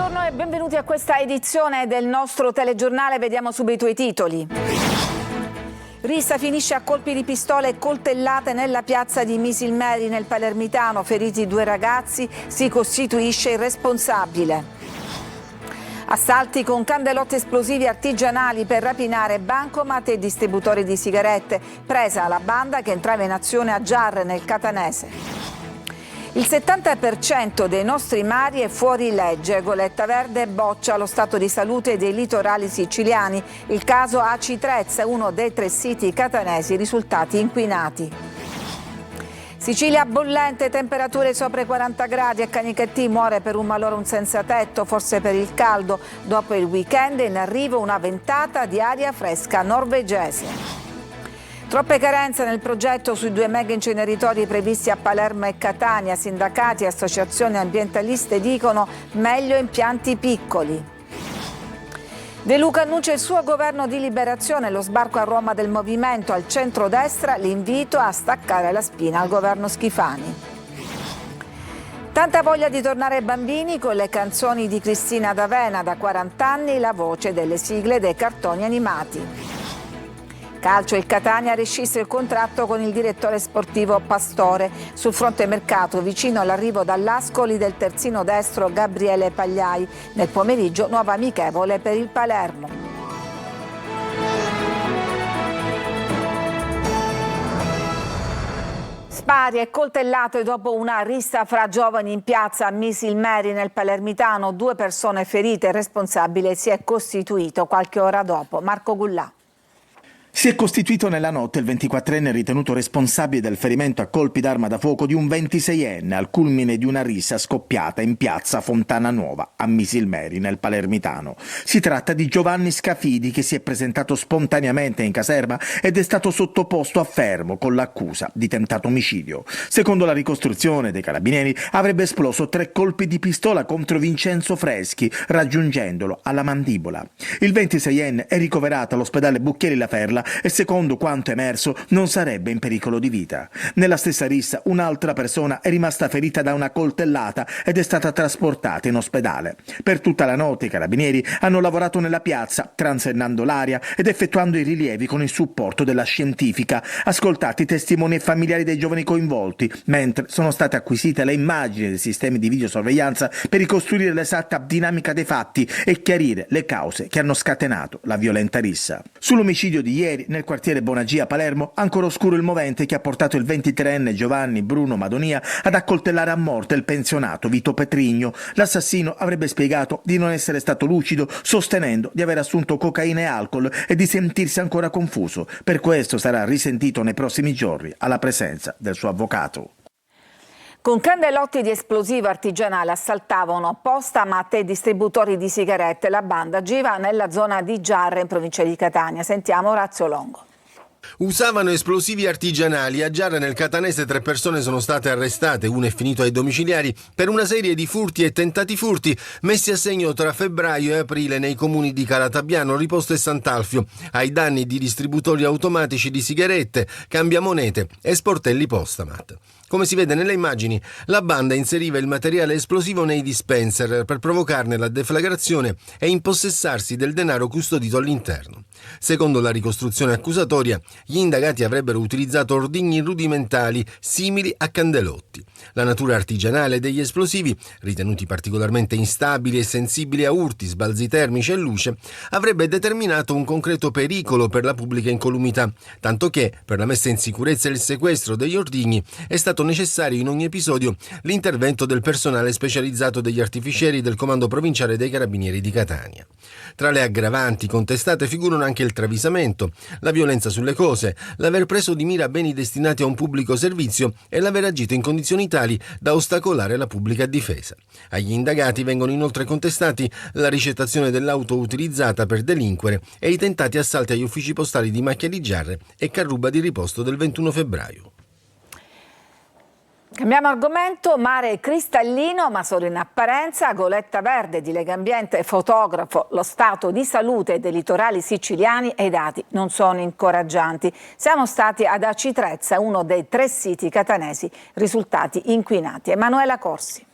Buongiorno e benvenuti a questa edizione del nostro telegiornale. Vediamo subito i titoli. Rissa finisce a colpi di pistole e coltellate nella piazza di Misilmeri nel Palermitano. Feriti 2 ragazzi, si costituisce il responsabile. Assalti con candelotti esplosivi artigianali per rapinare bancomat e distributori di sigarette. Presa la banda che entrava in azione a Giarre nel Catanese. Il 70% dei nostri mari è fuori legge. Goletta Verde boccia lo stato di salute dei litorali siciliani. Il caso Aci Trezza, uno dei 3 siti catanesi risultati inquinati. Sicilia bollente, temperature sopra i 40 gradi e Canichetti muore per un malore un senza tetto, forse per il caldo. Dopo il weekend è in arrivo una ventata di aria fresca norvegese. Troppe carenze nel progetto sui 2 mega inceneritori previsti a Palermo e Catania. Sindacati e associazioni ambientaliste dicono meglio impianti piccoli. De Luca annuncia il suo governo di liberazione, lo sbarco a Roma del movimento, al centrodestra l'invito a staccare la spina al governo Schifani. Tanta voglia di tornare bambini con le canzoni di Cristina D'Avena, da 40 anni la voce delle sigle dei cartoni animati. Calcio, il Catania rescisse il contratto con il direttore sportivo Pastore. Sul fronte mercato, vicino all'arrivo dall'Ascoli del terzino destro Gabriele Pagliai. Nel pomeriggio nuova amichevole per il Palermo. Spari e coltellate dopo una rissa fra giovani in piazza a Misilmeri nel Palermitano. 2 persone ferite, il responsabile si è costituito qualche ora dopo. Marco Gullà. Si è costituito nella notte il 24enne ritenuto responsabile del ferimento a colpi d'arma da fuoco di un 26enne al culmine di una rissa scoppiata in piazza Fontana Nuova a Misilmeri nel Palermitano. Si tratta di Giovanni Scafidi, che si è presentato spontaneamente in caserma ed è stato sottoposto a fermo con l'accusa di tentato omicidio. Secondo la ricostruzione dei carabinieri avrebbe esploso 3 colpi di pistola contro Vincenzo Freschi, raggiungendolo alla mandibola. Il 26enne è ricoverato all'ospedale Bucchieri La Ferla e secondo quanto emerso non sarebbe in pericolo di vita. Nella stessa rissa un'altra persona è rimasta ferita da una coltellata ed è stata trasportata in ospedale. Per tutta la notte i carabinieri hanno lavorato nella piazza, transennando l'aria ed effettuando i rilievi con il supporto della scientifica, ascoltati i testimoni e familiari dei giovani coinvolti, mentre sono state acquisite le immagini dei sistemi di videosorveglianza per ricostruire l'esatta dinamica dei fatti e chiarire le cause che hanno scatenato la violenta rissa. Sull'omicidio di ieri nel quartiere Bonagia a Palermo, ancora oscuro il movente che ha portato il 23enne Giovanni Bruno Madonia ad accoltellare a morte il pensionato Vito Petrigno. L'assassino avrebbe spiegato di non essere stato lucido, sostenendo di aver assunto cocaina e alcol e di sentirsi ancora confuso. Per questo sarà risentito nei prossimi giorni alla presenza del suo avvocato. Con candelotti di esplosivo artigianale assaltavano postamat e distributori di sigarette. La banda agiva nella zona di Giarre in provincia di Catania. Sentiamo Orazio Longo. Usavano esplosivi artigianali. A Giarre nel Catanese 3 persone sono state arrestate, 1 è finito ai domiciliari, per una serie di furti e tentati furti messi a segno tra febbraio e aprile nei comuni di Calatabbiano, Riposto e Sant'Alfio, ai danni di distributori automatici di sigarette, cambiamonete e sportelli postamat. Come si vede nelle immagini, la banda inseriva il materiale esplosivo nei dispenser per provocarne la deflagrazione e impossessarsi del denaro custodito all'interno. Secondo la ricostruzione accusatoria, gli indagati avrebbero utilizzato ordigni rudimentali simili a candelotti. La natura artigianale degli esplosivi, ritenuti particolarmente instabili e sensibili a urti, sbalzi termici e luce, avrebbe determinato un concreto pericolo per la pubblica incolumità, tanto che, per la messa in sicurezza e il sequestro degli ordigni, è stato necessario in ogni episodio l'intervento del personale specializzato degli artificieri del Comando Provinciale dei Carabinieri di Catania. Tra le aggravanti contestate figurano anche il travisamento, la violenza sulle cose, l'aver preso di mira beni destinati a un pubblico servizio e l'aver agito in condizioni tali da ostacolare la pubblica difesa. Agli indagati vengono inoltre contestati la ricettazione dell'auto utilizzata per delinquere e i tentati assalti agli uffici postali di Macchia di Giarre e Carruba di Riposto del 21 febbraio. Cambiamo argomento, mare cristallino ma solo in apparenza. Goletta Verde di Legambiente, fotografo, lo stato di salute dei litorali siciliani e i dati non sono incoraggianti. Siamo stati ad Aci Trezza, uno dei 3 siti catanesi risultati inquinati. Emanuela Corsi.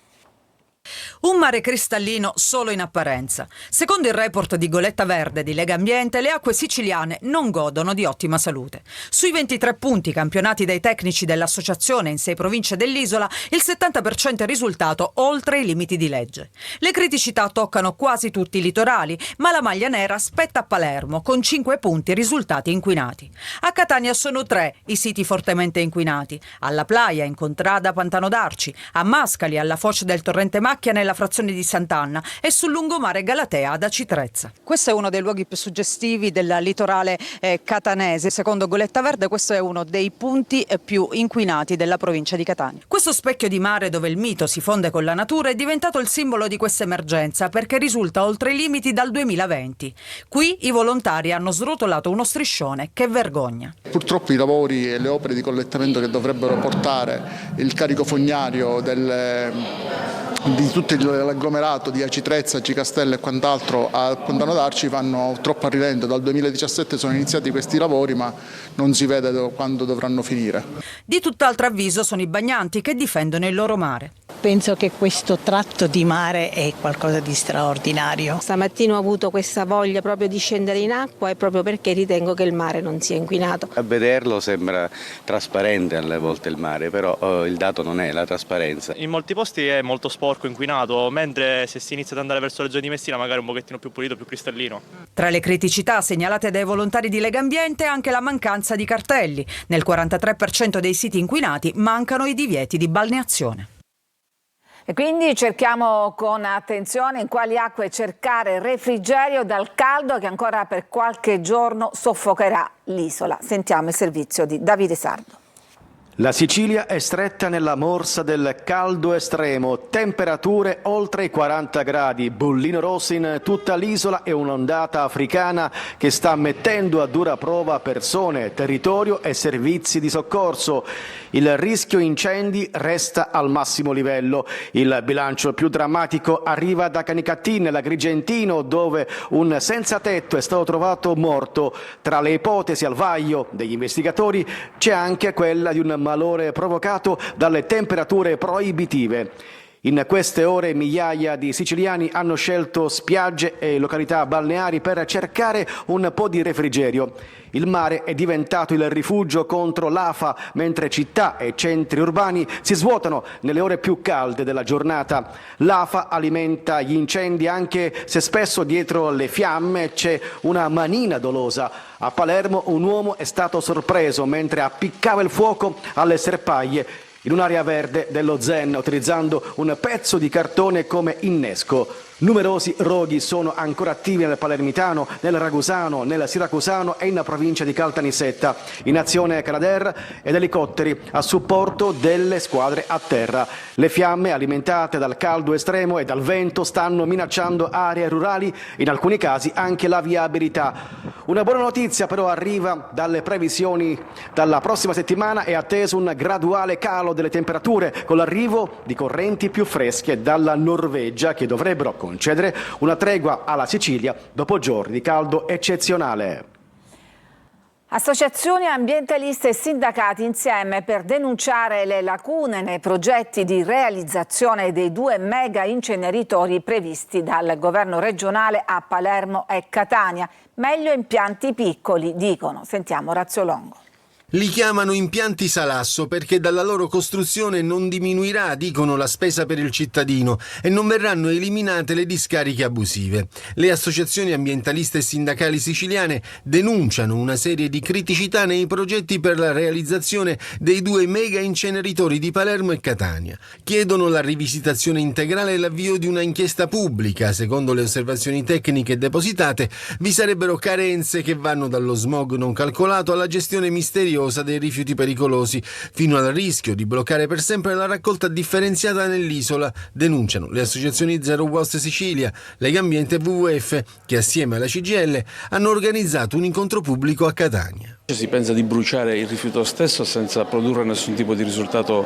Un mare cristallino solo in apparenza. Secondo il report di Goletta Verde di Legambiente, le acque siciliane non godono di ottima salute. Sui 23 punti campionati dai tecnici dell'associazione in 6 province dell'isola, il 70% è risultato oltre i limiti di legge. Le criticità toccano quasi tutti i litorali, ma la maglia nera spetta a Palermo, con 5 punti risultati inquinati. A Catania sono 3 i siti fortemente inquinati: alla Playa, in contrada Pantano d'Arci, a Mascali, alla foce del torrente Macchia nella frazione di Sant'Anna e sul lungomare Galatea ad Acitrezza. Questo è uno dei luoghi più suggestivi del litorale catanese. Secondo Goletta Verde questo è uno dei punti più inquinati della provincia di Catania. Questo specchio di mare dove il mito si fonde con la natura è diventato il simbolo di questa emergenza perché risulta oltre i limiti dal 2020. Qui i volontari hanno srotolato uno striscione che vergogna. Purtroppo i lavori e le opere di collettamento che dovrebbero portare il carico fognario di tutto l'agglomerato di Acitrezza, Cicastelle e quant'altro a Pantano d'Arci vanno troppo a rilento. Dal 2017 sono iniziati questi lavori, ma non si vede quando dovranno finire. Di tutt'altro avviso sono i bagnanti che difendono il loro mare. Penso che questo tratto di mare è qualcosa di straordinario. Stamattina ho avuto questa voglia proprio di scendere in acqua e proprio perché ritengo che il mare non sia inquinato. A vederlo sembra trasparente alle volte il mare, però il dato non è la trasparenza. In molti posti è molto sporco, inquinato, mentre se si inizia ad andare verso la zona di Messina magari un pochettino più pulito, più cristallino. Tra le criticità segnalate dai volontari di Legambiente anche la mancanza di cartelli. Nel 43% dei siti inquinati mancano i divieti di balneazione. E quindi cerchiamo con attenzione in quali acque cercare refrigerio dal caldo che ancora per qualche giorno soffocherà l'isola. Sentiamo il servizio di Davide Sardo. La Sicilia è stretta nella morsa del caldo estremo, temperature oltre i 40 gradi, bollino rosso in tutta l'isola e un'ondata africana che sta mettendo a dura prova persone, territorio e servizi di soccorso. Il rischio incendi resta al massimo livello. Il bilancio più drammatico arriva da Canicattì, nell'Agrigentino, dove un senza tetto è stato trovato morto. Tra le ipotesi al vaglio degli investigatori c'è anche quella di un malore provocato dalle temperature proibitive. In queste ore migliaia di siciliani hanno scelto spiagge e località balneari per cercare un po' di refrigerio. Il mare è diventato il rifugio contro l'afa, mentre città e centri urbani si svuotano nelle ore più calde della giornata. L'afa alimenta gli incendi anche se spesso dietro le fiamme c'è una manina dolosa. A Palermo un uomo è stato sorpreso mentre appiccava il fuoco alle serpaglie in un'area verde dello Zen, utilizzando un pezzo di cartone come innesco. Numerosi roghi sono ancora attivi nel Palermitano, nel Ragusano, nel Siracusano e in provincia di Caltanissetta. In azione Canadair ed elicotteri a supporto delle squadre a terra. Le fiamme, alimentate dal caldo estremo e dal vento, stanno minacciando aree rurali, in alcuni casi anche la viabilità. Una buona notizia però arriva dalle previsioni. Dalla prossima settimana è atteso un graduale calo delle temperature con l'arrivo di correnti più fresche dalla Norvegia che dovrebbero concedere una tregua alla Sicilia dopo giorni di caldo eccezionale. Associazioni ambientaliste e sindacati insieme per denunciare le lacune nei progetti di realizzazione dei 2 mega inceneritori previsti dal governo regionale a Palermo e Catania. Meglio impianti piccoli, dicono. Sentiamo Orazio Longo. Li chiamano impianti salasso perché dalla loro costruzione non diminuirà, dicono, la spesa per il cittadino e non verranno eliminate le discariche abusive. Le associazioni ambientaliste e sindacali siciliane denunciano una serie di criticità nei progetti per la realizzazione dei 2 mega inceneritori di Palermo e Catania. Chiedono la rivisitazione integrale e l'avvio di una inchiesta pubblica. Secondo le osservazioni tecniche depositate, vi sarebbero carenze che vanno dallo smog non calcolato alla gestione misteriosa dei rifiuti pericolosi, fino al rischio di bloccare per sempre la raccolta differenziata nell'isola, denunciano le associazioni Zero Waste Sicilia, Legambiente e WWF, che assieme alla CGIL hanno organizzato un incontro pubblico a Catania. Si pensa di bruciare il rifiuto stesso senza produrre nessun tipo di risultato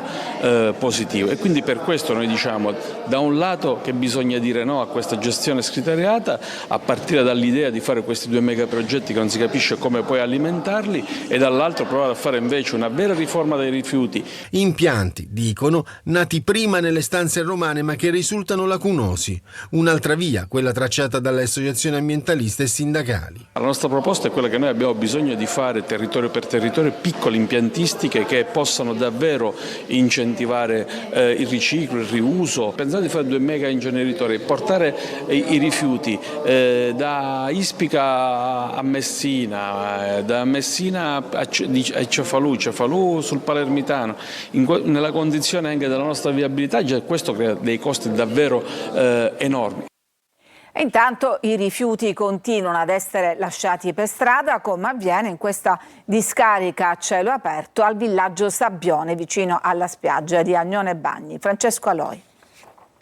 positivo e quindi per questo noi diciamo da un lato che bisogna dire no a questa gestione scriteriata a partire dall'idea di fare questi 2 megaprogetti che non si capisce come poi alimentarli e dall'altro provare provare a fare invece una vera riforma dei rifiuti. Impianti, dicono, nati prima nelle stanze romane ma che risultano lacunosi. Un'altra via, quella tracciata dalle associazioni ambientaliste e sindacali. La nostra proposta è quella che noi abbiamo bisogno di fare territorio per territorio, piccole impiantistiche che possano davvero incentivare il riciclo, il riuso. Pensate di fare 2 mega inceneritori, portare i rifiuti da Ispica a Messina, da Messina a Cefalù sul Palermitano, nella condizione anche della nostra viabilità, già questo crea dei costi davvero enormi. E intanto i rifiuti continuano ad essere lasciati per strada, come avviene in questa discarica a cielo aperto al villaggio Sabbione, vicino alla spiaggia di Agnone Bagni. Francesco Aloi.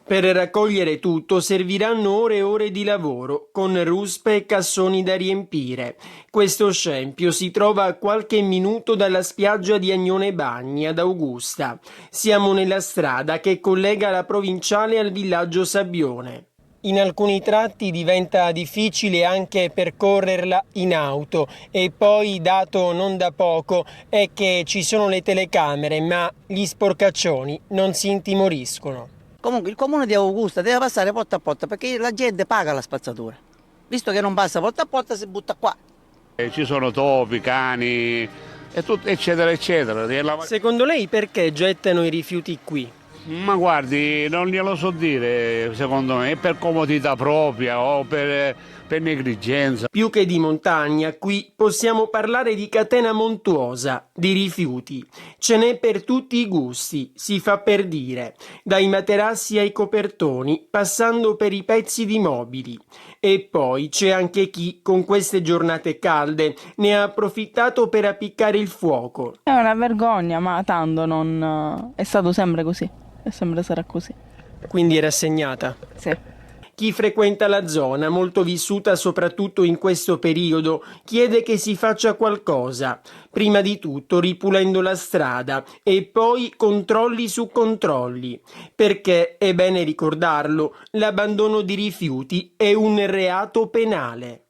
Per raccogliere tutto serviranno ore e ore di lavoro, con ruspe e cassoni da riempire. Questo scempio si trova a qualche minuto dalla spiaggia di Agnone Bagni ad Augusta. Siamo nella strada che collega la provinciale al villaggio Sabbione. In alcuni tratti diventa difficile anche percorrerla in auto e poi, dato non da poco, è che ci sono le telecamere, ma gli sporcaccioni non si intimoriscono. Comunque il comune di Augusta deve passare porta a porta perché la gente paga la spazzatura. Visto che non passa porta a porta si butta qua. Ci sono topi, cani, eccetera eccetera. Secondo lei perché gettano i rifiuti qui? Ma guardi, non glielo so dire, secondo me, è per comodità propria o per negligenza. Più che di montagna, qui possiamo parlare di catena montuosa, di rifiuti. Ce n'è per tutti i gusti, si fa per dire, dai materassi ai copertoni, passando per i pezzi di mobili. E poi c'è anche chi, con queste giornate calde, ne ha approfittato per appiccare il fuoco. È una vergogna, ma tanto non è stato sempre così. E sempre sarà così. Quindi è rassegnata? Sì. Chi frequenta la zona, molto vissuta soprattutto in questo periodo, chiede che si faccia qualcosa. Prima di tutto ripulendo la strada e poi controlli su controlli. Perché, è bene ricordarlo, l'abbandono di rifiuti è un reato penale.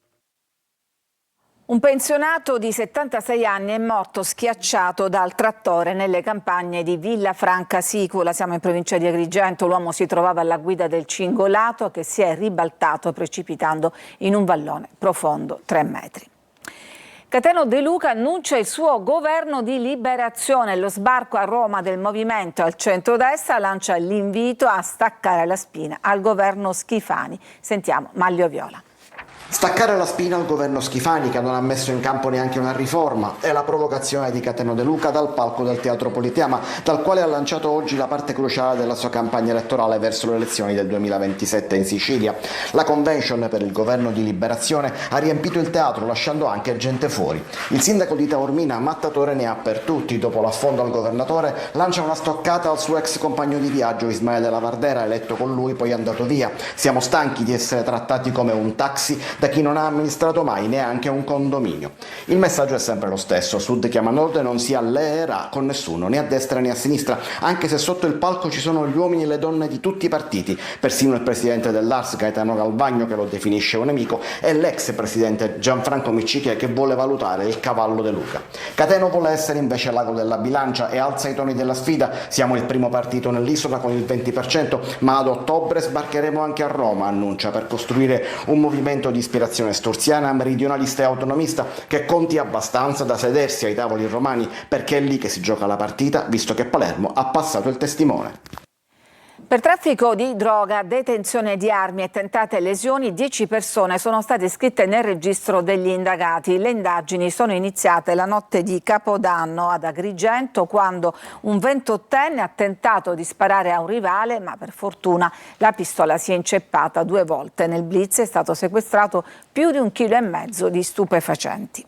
Un pensionato di 76 anni è morto schiacciato dal trattore nelle campagne di Villafranca Sicula. Siamo in provincia di Agrigento. L'uomo si trovava alla guida del cingolato che si è ribaltato precipitando in un vallone profondo 3 metri. Cateno De Luca annuncia il suo governo di liberazione. Lo sbarco a Roma del movimento al centrodestra lancia l'invito a staccare la spina al governo Schifani. Sentiamo Maglio Viola. Staccare la spina al governo Schifani, che non ha messo in campo neanche una riforma, è la provocazione di Cateno De Luca dal palco del Teatro Politeama, dal quale ha lanciato oggi la parte cruciale della sua campagna elettorale verso le elezioni del 2027 in Sicilia. La convention per il governo di liberazione ha riempito il teatro, lasciando anche gente fuori. Il sindaco di Taormina, Mattatore, ne ha per tutti. Dopo l'affondo al governatore, lancia una stoccata al suo ex compagno di viaggio Ismaele Lavardera, eletto con lui poi andato via. Siamo stanchi di essere trattati come un taxi da chi non ha amministrato mai neanche un condominio. Il messaggio è sempre lo stesso: Sud chiama Nord e non si alleerà con nessuno, né a destra né a sinistra, anche se sotto il palco ci sono gli uomini e le donne di tutti i partiti, persino il presidente dell'Ars Gaetano Galvagno, che lo definisce un nemico, e l'ex presidente Gianfranco Miccichè, che vuole valutare il cavallo De Luca. Cateno vuole essere invece l'ago della bilancia e alza i toni della sfida. Siamo il primo partito nell'isola con il 20%, ma ad ottobre sbarcheremo anche a Roma, annuncia, per costruire un movimento di ispirazione sturziana, meridionalista e autonomista che conti abbastanza da sedersi ai tavoli romani, perché è lì che si gioca la partita, visto che Palermo ha passato il testimone. Per traffico di droga, detenzione di armi e tentate lesioni, 10 persone sono state iscritte nel registro degli indagati. Le indagini sono iniziate la notte di Capodanno ad Agrigento, quando un 28enne ha tentato di sparare a un rivale, ma per fortuna la pistola si è inceppata 2 volte. Nel blitz è stato sequestrato più di 1,5 kg di stupefacenti.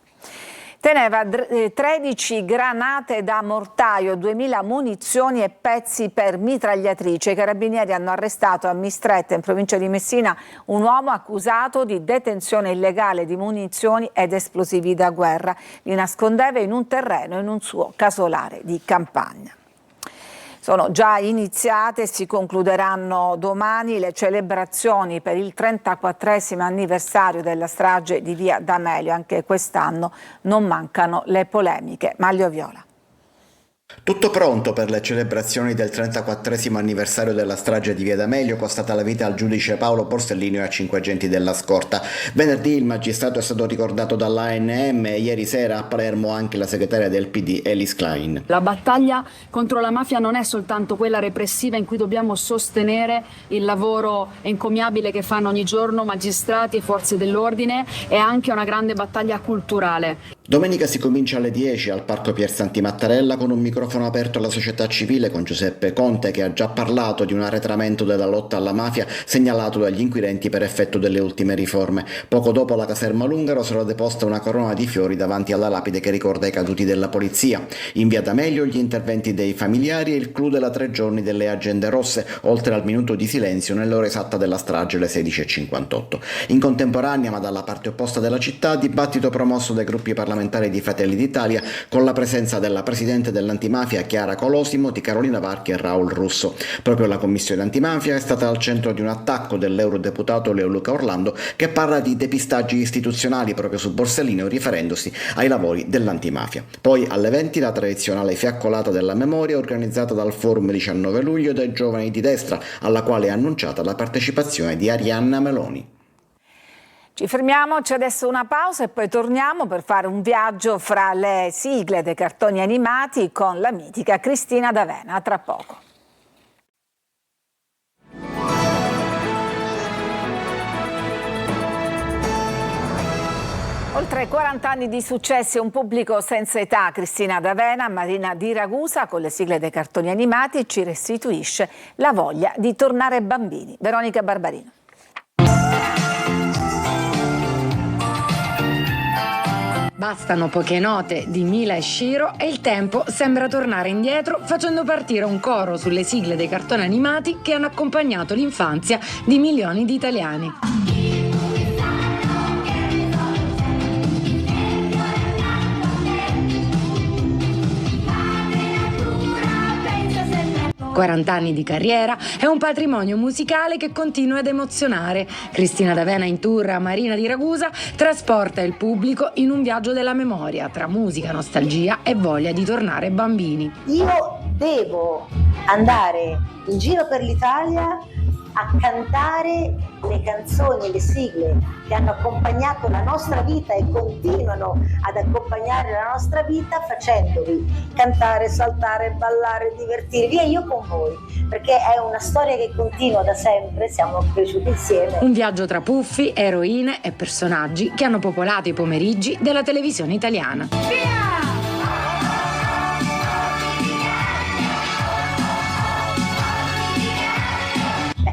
Teneva 13 granate da mortaio, 2000 munizioni e pezzi per mitragliatrice. I carabinieri hanno arrestato a Mistretta, in provincia di Messina, un uomo accusato di detenzione illegale di munizioni ed esplosivi da guerra. Li nascondeva in un terreno in un suo casolare di campagna. Sono già iniziate e si concluderanno domani le celebrazioni per il 34esimo anniversario della strage di Via D'Amelio. Anche quest'anno non mancano le polemiche. Maglio Viola. Tutto pronto per le celebrazioni del 34esimo anniversario della strage di Via D'Amelio, costata la vita al giudice Paolo Borsellino e a 5 agenti della scorta. Venerdì il magistrato è stato ricordato dall'ANM e ieri sera a Palermo anche la segretaria del PD Elis Klein. La battaglia contro la mafia non è soltanto quella repressiva in cui dobbiamo sostenere il lavoro encomiabile che fanno ogni giorno magistrati e forze dell'ordine, è anche una grande battaglia culturale. Domenica si comincia alle 10 al Parco Pier Santi Mattarella con un microfono aperto alla società civile con Giuseppe Conte, che ha già parlato di un arretramento della lotta alla mafia segnalato dagli inquirenti per effetto delle ultime riforme. Poco dopo alla caserma Lungaro sarà deposta una corona di fiori davanti alla lapide che ricorda i caduti della polizia. In Via D'Amelio gli interventi dei familiari e il clou della 3 giorni delle agende rosse, oltre al minuto di silenzio nell'ora esatta della strage, le 16:58. In contemporanea, ma dalla parte opposta della città, dibattito promosso dai gruppi parlamentari di Fratelli d'Italia con la presenza della presidente dell'antimafia Chiara Colosimo, di Carolina Varchi e Raul Russo. Proprio la commissione antimafia è stata al centro di un attacco dell'eurodeputato Leoluca Orlando, che parla di depistaggi istituzionali proprio su Borsellino, riferendosi ai lavori dell'antimafia. Poi alle 20 la tradizionale fiaccolata della memoria organizzata dal Forum 19 luglio dai giovani di destra, alla quale è annunciata la partecipazione di Arianna Meloni. Ci fermiamo, c'è adesso una pausa e poi torniamo per fare un viaggio fra le sigle dei cartoni animati con la mitica Cristina D'Avena. A tra poco. Oltre 40 anni di successi e un pubblico senza età, Cristina D'Avena, Marina Di Ragusa con le sigle dei cartoni animati ci restituisce la voglia di tornare bambini. Veronica Barbarino. Bastano poche note di Mila e Shiro e il tempo sembra tornare indietro, facendo partire un coro sulle sigle dei cartoni animati che hanno accompagnato l'infanzia di milioni di italiani. 40 anni di carriera è un patrimonio musicale che continua ad emozionare. Cristina D'Avena in tour a Marina Di Ragusa trasporta il pubblico in un viaggio della memoria tra musica, nostalgia e voglia di tornare bambini. Io devo andare in giro per l'Italia a cantare le canzoni, le sigle che hanno accompagnato la nostra vita e continuano ad accompagnare la nostra vita, facendovi cantare, saltare, ballare, divertirvi, e io con voi, perché è una storia che continua da sempre, siamo cresciuti insieme. Un viaggio tra puffi, eroine e personaggi che hanno popolato i pomeriggi della televisione italiana.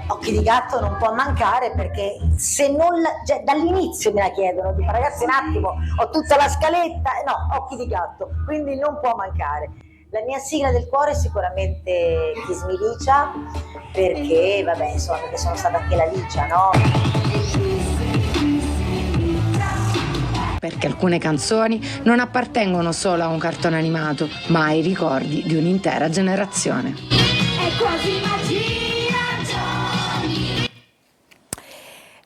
Occhi di gatto non può mancare, perché se non cioè, dall'inizio me la chiedono, dico ragazzi un attimo, ho tutta la scaletta, no, Occhi di gatto, quindi non può mancare. La mia sigla del cuore è sicuramente Chi Smilicia, perché vabbè, insomma, perché sono stata anche la Licia, no? Perché alcune canzoni non appartengono solo a un cartone animato, ma ai ricordi di un'intera generazione. È quasi magia.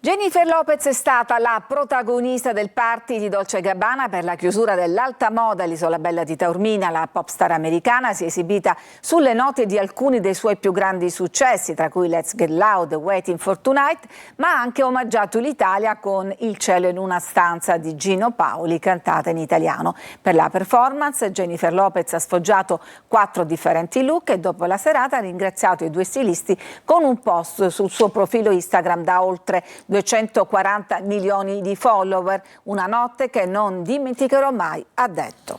Jennifer Lopez è stata la protagonista del party di Dolce & Gabbana per la chiusura dell'alta moda all'Isola Bella di Taormina. La popstar americana si è esibita sulle note di alcuni dei suoi più grandi successi, tra cui Let's Get Loud, Waiting for Tonight, ma ha anche omaggiato l'Italia con Il cielo in una stanza di Gino Paoli, cantata in italiano. Per la performance Jennifer Lopez ha sfoggiato 4 differenti look e dopo la serata ha ringraziato i 2 stilisti con un post sul suo profilo Instagram da oltre 240 milioni di follower, una notte che non dimenticherò mai, ha detto.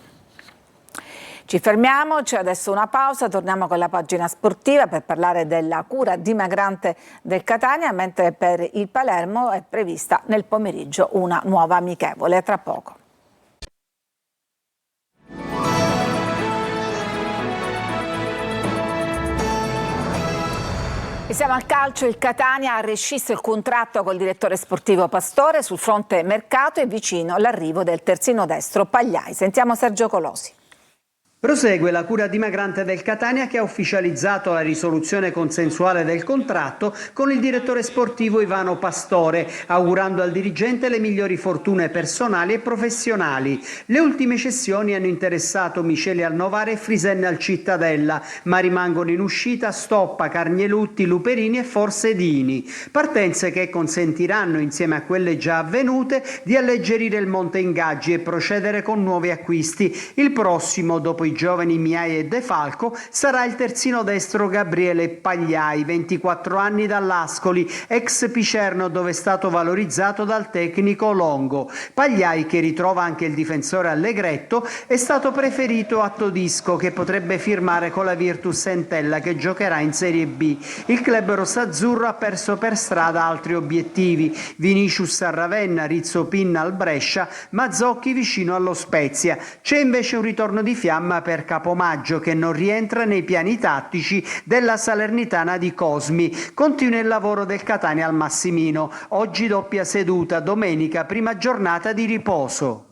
Ci fermiamo, c'è adesso una pausa, torniamo con la pagina sportiva per parlare della cura dimagrante del Catania, mentre per il Palermo è prevista nel pomeriggio una nuova amichevole. A tra poco. E siamo al calcio, il Catania ha rescisso il contratto col direttore sportivo Pastore. Sul fronte mercato è vicino l'arrivo del terzino destro Pagliai. Sentiamo Sergio Colosi. Prosegue la cura dimagrante del Catania, che ha ufficializzato la risoluzione consensuale del contratto con il direttore sportivo Ivano Pastore, augurando al dirigente le migliori fortune personali e professionali. Le ultime cessioni hanno interessato Michele al Novara e Frisenna al Cittadella, ma rimangono in uscita Stoppa, Carnielutti, Luperini e Forsedini. Partenze che consentiranno, insieme a quelle già avvenute, di alleggerire il monte ingaggi e procedere con nuovi acquisti. Il prossimo, dopo i giovani Miai e De Falco, sarà il terzino destro Gabriele Pagliai, 24 anni dall'Ascoli, ex Picerno, dove è stato valorizzato dal tecnico Longo. Pagliai, che ritrova anche il difensore Allegretto, è stato preferito a Todisco, che potrebbe firmare con la Virtus Entella, che giocherà in Serie B. Il club rossazzurro ha perso per strada altri obiettivi: Vinicius a Ravenna, Rizzo Pinna al Brescia, Mazzocchi vicino allo Spezia. C'è invece un ritorno di fiamma per Capomaggio, che non rientra nei piani tattici della Salernitana di Cosmi. Continua il lavoro del Catania al Massimino. Oggi doppia seduta, domenica prima giornata di riposo.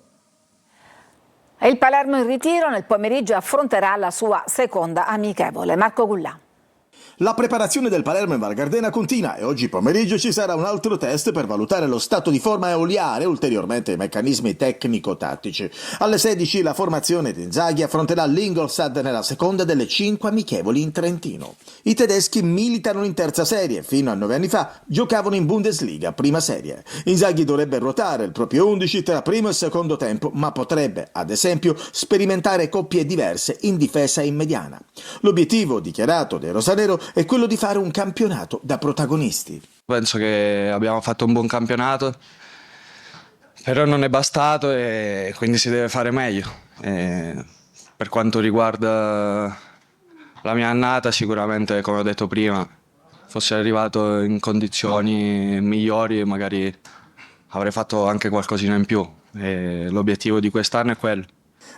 E il Palermo in ritiro nel pomeriggio affronterà la sua seconda amichevole. Marco Gullà. La preparazione del Palermo in Val Gardena continua e oggi pomeriggio ci sarà un altro test per valutare lo stato di forma e oliare ulteriormente i meccanismi tecnico-tattici. Alle 16 la formazione di Inzaghi affronterà l'Ingolstadt nella seconda delle 5 amichevoli in Trentino. I tedeschi militano in terza serie, fino a 9 anni fa giocavano in Bundesliga, prima serie. Inzaghi dovrebbe ruotare il proprio 11 tra primo e secondo tempo, ma potrebbe, ad esempio, sperimentare coppie diverse in difesa e in mediana. L'obiettivo dichiarato dei rosanero è quello di fare un campionato da protagonisti. Penso che abbiamo fatto un buon campionato, però non è bastato e quindi si deve fare meglio. Per quanto riguarda la mia annata, sicuramente, come ho detto prima, fossi arrivato in condizioni migliori magari avrei fatto anche qualcosina in più. L'obiettivo di quest'anno è quello.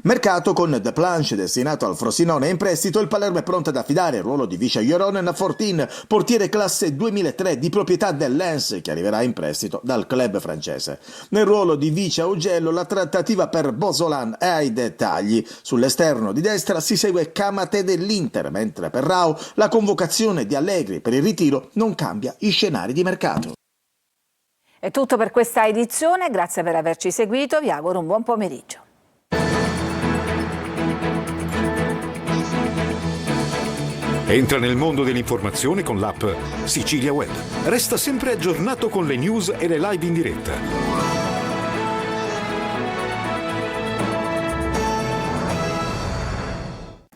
Mercato con De Planche destinato al Frosinone in prestito, il Palermo è pronto ad affidare il ruolo di vice Joronen a Fortin, portiere classe 2003 di proprietà del Lens, che arriverà in prestito dal club francese. Nel ruolo di vice Augello la trattativa per Bosolan è ai dettagli. Sull'esterno di destra si segue Kamate dell'Inter, mentre per Rao la convocazione di Allegri per il ritiro non cambia i scenari di mercato. È tutto per questa edizione, grazie per averci seguito, vi auguro un buon pomeriggio. Entra nel mondo dell'informazione con l'app Sicilia Web. Resta sempre aggiornato con le news e le live in diretta.